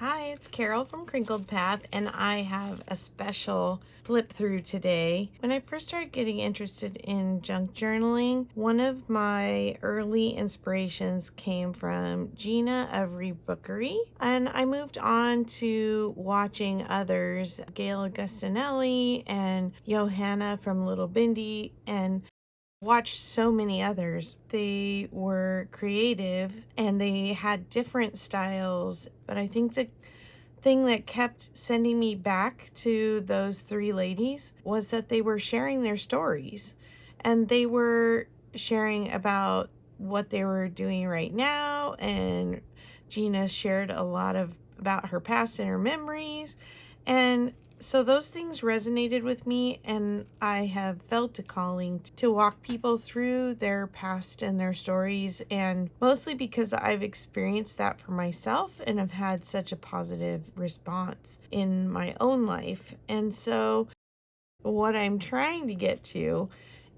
Hi, it's Carol from Crinkled Path, and I have a special flip through today. When I first started getting interested in junk journaling, one of my early inspirations came from Gina of Rebookery, and I moved on to watching others, Gail Augustinelli and Johanna from Little Bindi, and watched so many others. They were creative and they had different styles, but I think the thing that kept sending me back to those three ladies was that they were sharing their stories, and they were sharing about what they were doing right now, and Gina shared a lot of about her past and her memories, and so those things resonated with me, and I have felt a calling to walk people through their past and their stories, and mostly because I've experienced that for myself and have had such a positive response in my own life. And so what I'm trying to get to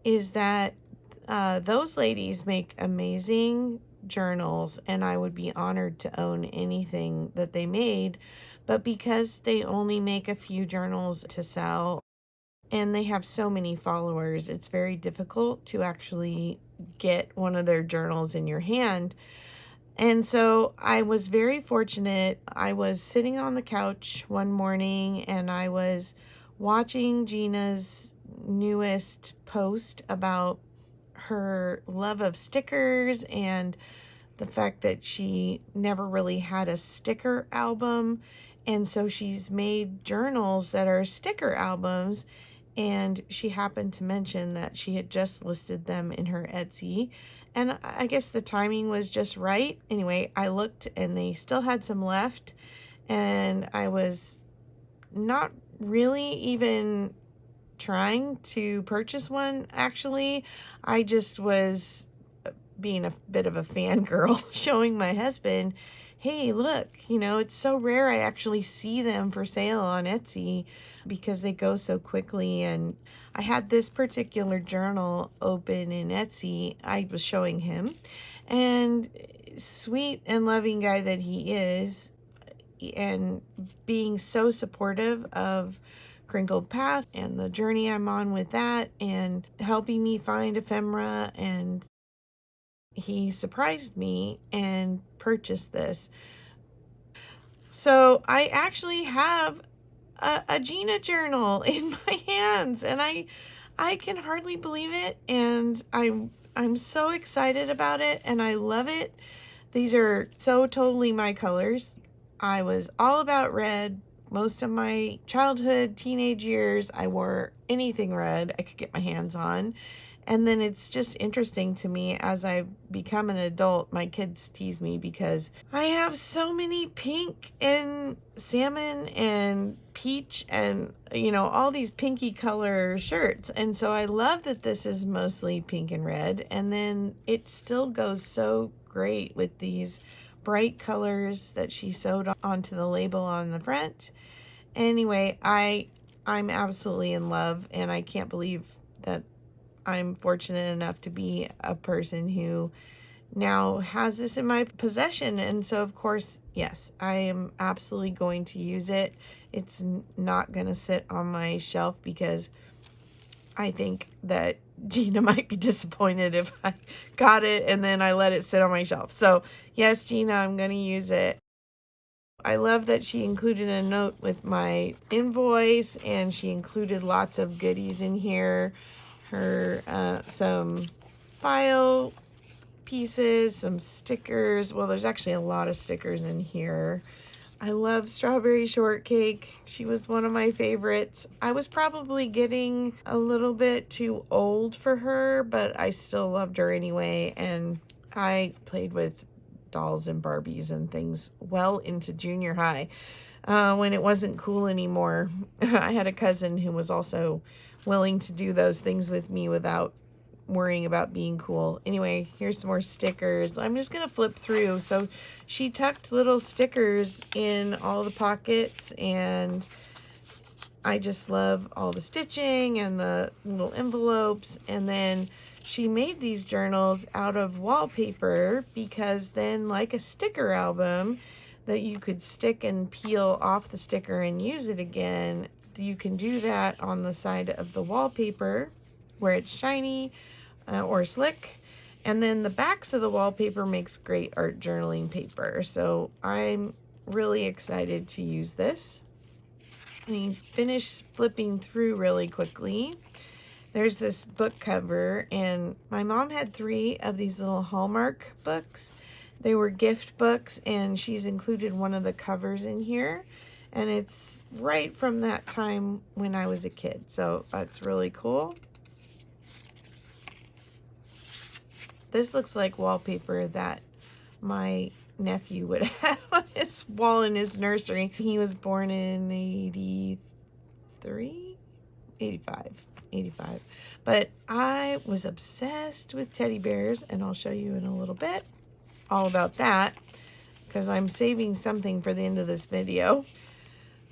is that those ladies make amazing journals, and I would be honored to own anything that they made. But because they only make a few journals to sell and they have so many followers, it's very difficult to actually get one of their journals in your hand. And so I was very fortunate. I was sitting on the couch one morning and I was watching Gina's newest post about her love of stickers and the fact that she never really had a sticker album. And so she's made journals that are sticker albums. And she happened to mention that she had just listed them in her Etsy. And I guess the timing was just right. Anyway, I looked and they still had some left. And I was not really even trying to purchase one, actually. I just was being a bit of a fangirl, showing my husband, hey, look, it's so rare I actually see them for sale on Etsy because they go so quickly. And I had this particular journal open in Etsy. I was showing him, and sweet and loving guy that he is, and being so supportive of Crinkled Path and the journey I'm on with that, and helping me find ephemera, and he surprised me and purchased this. So I actually have a Gina journal in my hands, and I can hardly believe it, and I'm so excited about it, and I love it. These are so totally my colors. I was all about red. Most of my childhood, teenage years, I wore anything red I could get my hands on. And then it's just interesting to me as I've become an adult. My kids tease me because I have so many pink and salmon and peach and, all these pinky color shirts. And so I love that this is mostly pink and red. And then it still goes so great with these bright colors that she sewed onto the label on the front. Anyway, I'm absolutely in love, and I can't believe that I'm fortunate enough to be a person who now has this in my possession. And so, of course, yes, I am absolutely going to use it. It's not going to sit on my shelf because I think that Gina might be disappointed if I got it and then I let it sit on my shelf. So, yes, Gina, I'm going to use it. I love that she included a note with my invoice, and she included lots of goodies in here. Some file pieces, some stickers. Well, there's actually a lot of stickers in here. I love strawberry shortcake. She was one of my favorites. I was probably getting a little bit too old for her, but I still loved her anyway. And I played with dolls and Barbies and things well into junior high, when it wasn't cool anymore. I had a cousin who was also willing to do those things with me without worrying about being cool. Anyway, here's some more stickers. I'm just gonna flip through. So she tucked little stickers in all the pockets, and I just love all the stitching and the little envelopes. And then she made these journals out of wallpaper because then, like a sticker album, that you could stick and peel off the sticker and use it again, you can do that on the side of the wallpaper where it's shiny or slick. And then the backs of the wallpaper makes great art journaling paper. So I'm really excited to use this. And finish flipping through really quickly. There's this book cover, and my mom had 3 of these little Hallmark books. They were gift books, and she's included one of the covers in here. And it's right from that time when I was a kid. So that's really cool. This looks like wallpaper that my nephew would have on his wall in his nursery. He was born in 85. But I was obsessed with teddy bears, and I'll show you in a little bit all about that because I'm saving something for the end of this video.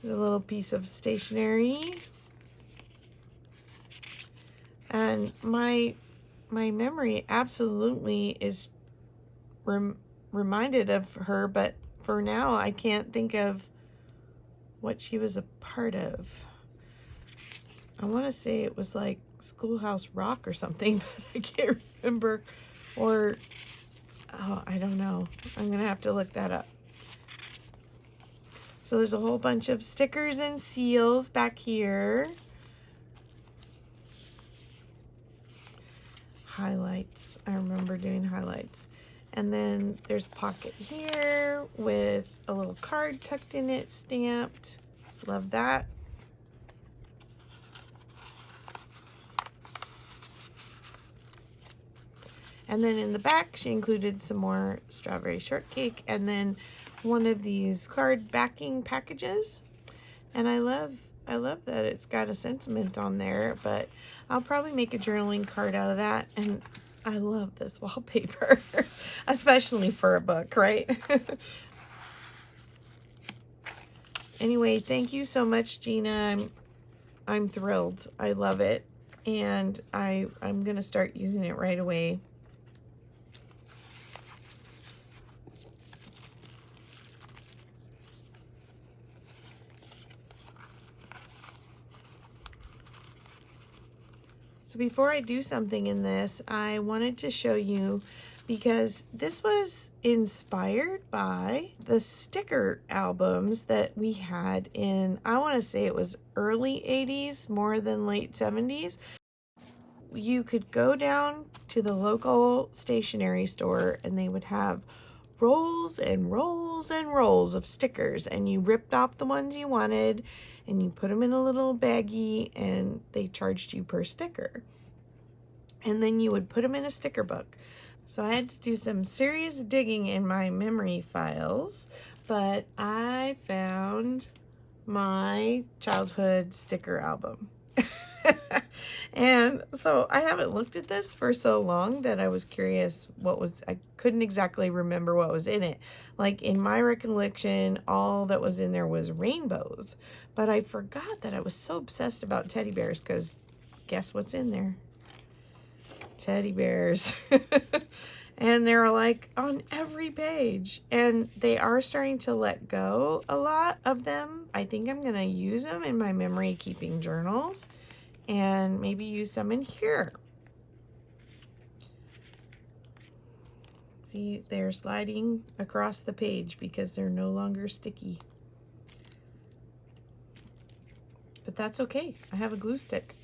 A little piece of stationery. And my memory absolutely is reminded of her, but for now I can't think of what she was a part of. I want to say it was like Schoolhouse Rock or something, but I can't remember. Or, oh, I don't know. I'm going to have to look that up. So there's a whole bunch of stickers and seals back here. Highlights. I remember doing highlights. And then there's a pocket here with a little card tucked in it, stamped. Love that. And then in the back, she included some more strawberry shortcake and then one of these card backing packages. And I love that it's got a sentiment on there, but I'll probably make a journaling card out of that. And I love this wallpaper, especially for a book, right? Anyway, thank you so much, Gina. I'm thrilled. I love it. And I'm going to start using it right away. So before I do something in this, I wanted to show you, because this was inspired by the sticker albums that we had in, I want to say it was early 80s, more than late 70s. You could go down to the local stationery store and they would have rolls and rolls and rolls of stickers, and you ripped off the ones you wanted and you put them in a little baggie and they charged you per sticker. And then you would put them in a sticker book. So I had to do some serious digging in my memory files, but I found my childhood sticker album. And so I haven't looked at this for so long that I was curious I couldn't exactly remember what was in it. Like in my recollection, all that was in there was rainbows, but I forgot that I was so obsessed about teddy bears, because guess what's in there? Teddy bears. And they're like on every page, and they are starting to let go, a lot of them. I think I'm going to use them in my memory keeping journals and maybe use some in here. See, they're sliding across the page because they're no longer sticky. But that's okay. I have a glue stick.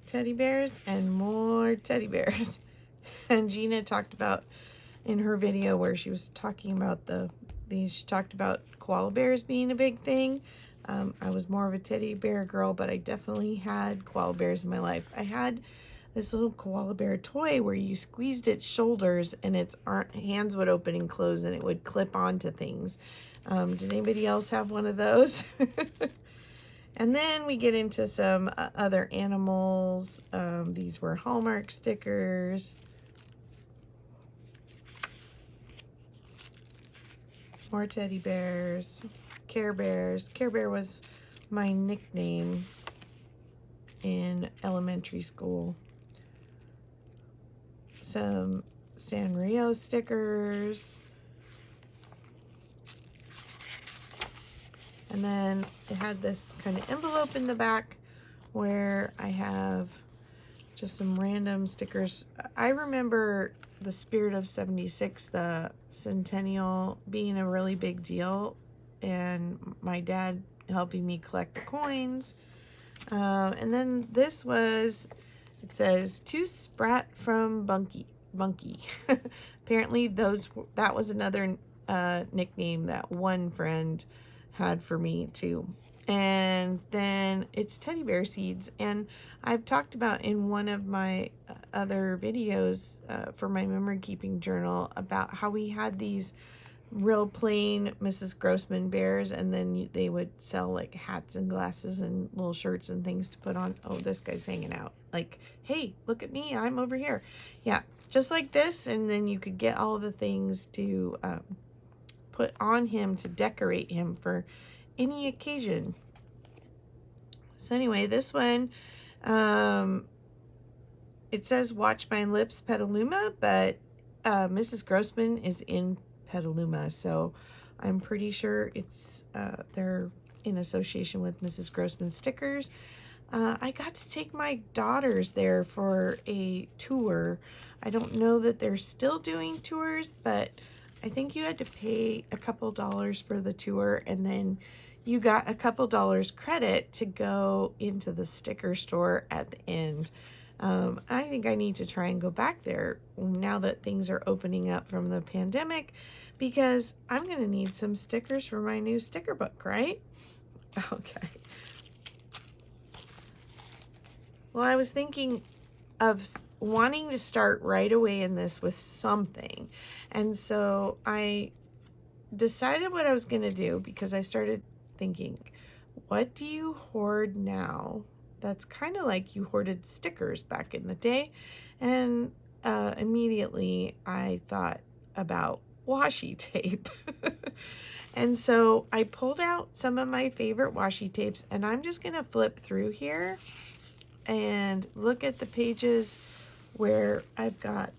Teddy bears and more teddy bears. And Gina talked about in her video where she was talking about she talked about koala bears being a big thing. I was more of a teddy bear girl, but I definitely had koala bears in my life. I had this little koala bear toy where you squeezed its shoulders and its hands would open and close and it would clip onto things. Did anybody else have one of those? And then we get into some other animals. These were Hallmark stickers. More teddy bears. Care Bears. Care Bear was my nickname in elementary school. Some Sanrio stickers. And then it had this kind of envelope in the back where I have just some random stickers. I remember the Spirit of 76, the centennial, being a really big deal, and my dad helping me collect the coins. And then this was, it says, to Sprat from Bunky. Apparently that was another nickname that one friend had for me too. And then it's teddy bear seeds, and I've talked about in one of my other videos for my memory keeping journal about how we had these real plain Mrs. Grossman bears, and then they would sell like hats and glasses and little shirts and things to put on. Oh, this guy's hanging out. Like, hey, look at me, I'm over here. Yeah, just like this, and then you could get all the things to put on him to decorate him for any occasion. So anyway, this one, it says watch my lips Petaluma, but Mrs. Grossman is in Petaluma, so I'm pretty sure it's they're in association with Mrs. Grossman stickers. I got to take my daughters there for a tour. I don't know that they're still doing tours, but I think you had to pay a couple dollars for the tour, and then you got a couple dollars credit to go into the sticker store at the end. I think I need to try and go back there now that things are opening up from the pandemic, because I'm going to need some stickers for my new sticker book, right? Okay. Well, I was thinking of wanting to start right away in this with something. And so I decided what I was going to do, because I started thinking, what do you hoard now? That's kind of like you hoarded stickers back in the day. And immediately I thought about washi tape. And so I pulled out some of my favorite washi tapes, and I'm just going to flip through here and look at the pages where I've got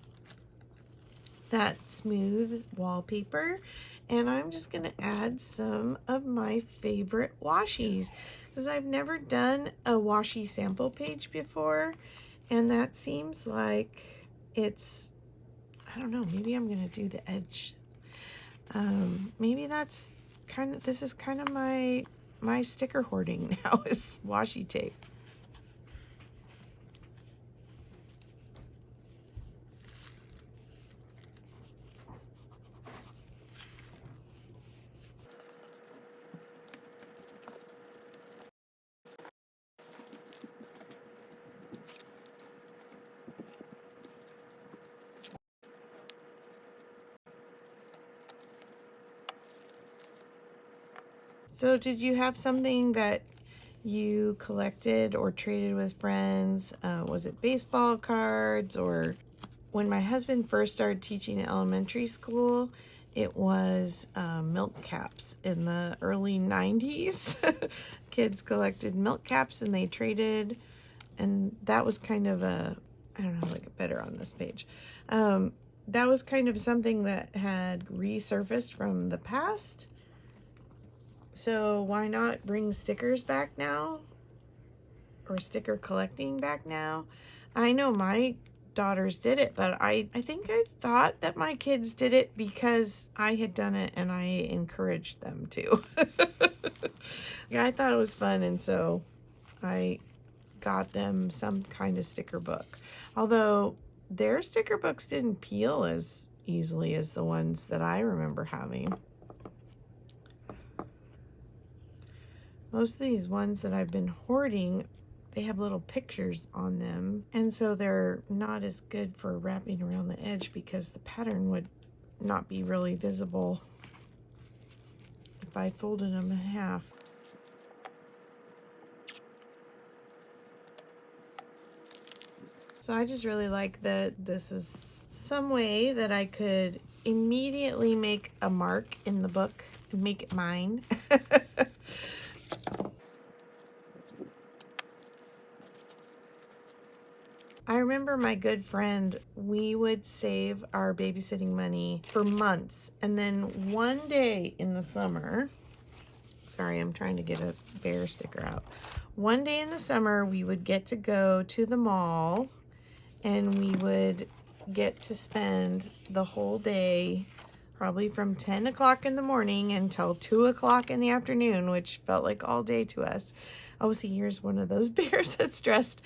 that smooth wallpaper, and I'm just going to add some of my favorite washies, because I've never done a washi sample page before, and that seems like it's, I don't know, maybe I'm going to do the edge. Maybe that's kind of, this is kind of my sticker hoarding now, is washi tape. So did you have something that you collected or traded with friends? Was it baseball cards? Or when my husband first started teaching in elementary school, it was milk caps in the early 90s. Kids collected milk caps and they traded, and that was kind of a, I don't know, like it better on this page. That was kind of something that had resurfaced from the past. So why not bring stickers back now, or sticker collecting back now? I know my daughters did it, but I think I thought that my kids did it because I had done it and I encouraged them to. Yeah, I thought it was fun, and so I got them some kind of sticker book. Although their sticker books didn't peel as easily as the ones that I remember having. Most of these ones that I've been hoarding, they have little pictures on them, and so they're not as good for wrapping around the edge, because the pattern would not be really visible if I folded them in half. So I just really like that this is some way that I could immediately make a mark in the book and make it mine. I remember my good friend, we would save our babysitting money for months. And then one day in the summer, sorry, I'm trying to get a bear sticker out. One day in the summer, we would get to go to the mall and we would get to spend the whole day, probably from 10 o'clock in the morning until 2 o'clock in the afternoon, which felt like all day to us. Oh, see, here's one of those bears that's dressed.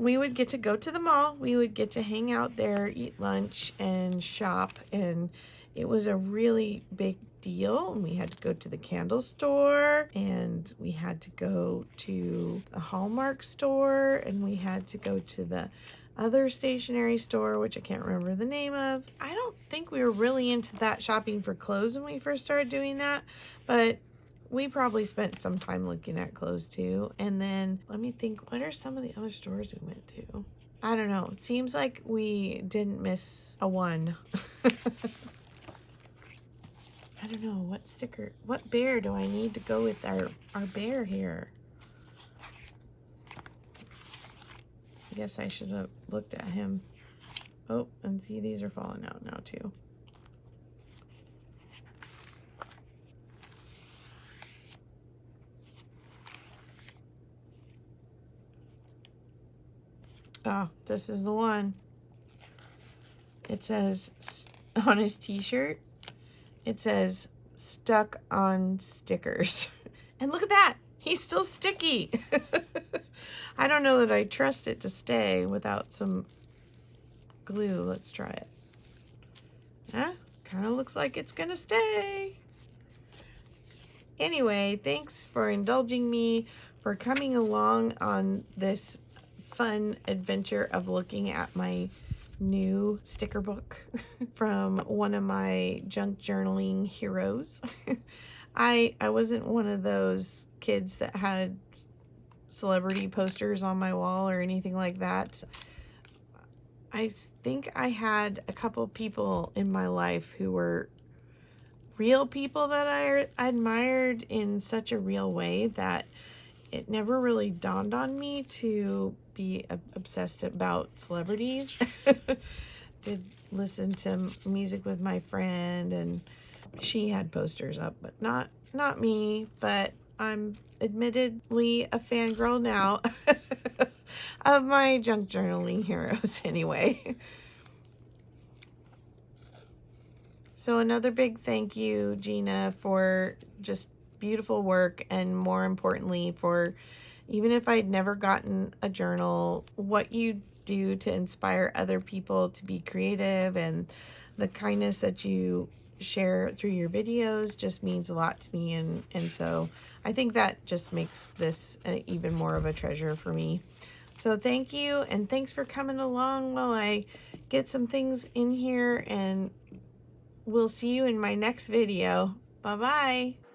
We would get to go to the mall. We would get to hang out there, eat lunch, and shop. And it was a really big deal. And we had to go to the candle store, and we had to go to the Hallmark store, and we had to go to the other stationery store, which I can't remember the name of. I don't think we were really into that shopping for clothes when we first started doing that, but we probably spent some time looking at clothes too. And then let me think, what are some of the other stores we went to? I don't know. It seems like we didn't miss a one. I don't know what bear do I need to go with our bear here? I guess I should have looked at him. Oh, and see, these are falling out now too. Oh, this is the one. It says on his t-shirt, it says stuck on stickers. And look at that, he's still sticky. I don't know that I trust it to stay without some glue. Let's try it. Huh? Kind of looks like it's gonna stay. Anyway, thanks for indulging me, for coming along on this fun adventure of looking at my new sticker book from one of my junk journaling heroes. I wasn't one of those kids that had celebrity posters on my wall or anything like that. I think I had a couple people in my life who were real people that I admired in such a real way that it never really dawned on me to be obsessed about celebrities. Did listen to music with my friend, and she had posters up, but not me. But I'm admittedly a fangirl now of my junk journaling heroes anyway. So another big thank you, Gina, for just beautiful work, and more importantly, for, even if I'd never gotten a journal, what you do to inspire other people to be creative, and the kindness that you share through your videos just means a lot to me. And so I think that just makes this even more of a treasure for me. So thank you, and thanks for coming along while I get some things in here, and we'll see you in my next video. Bye-bye.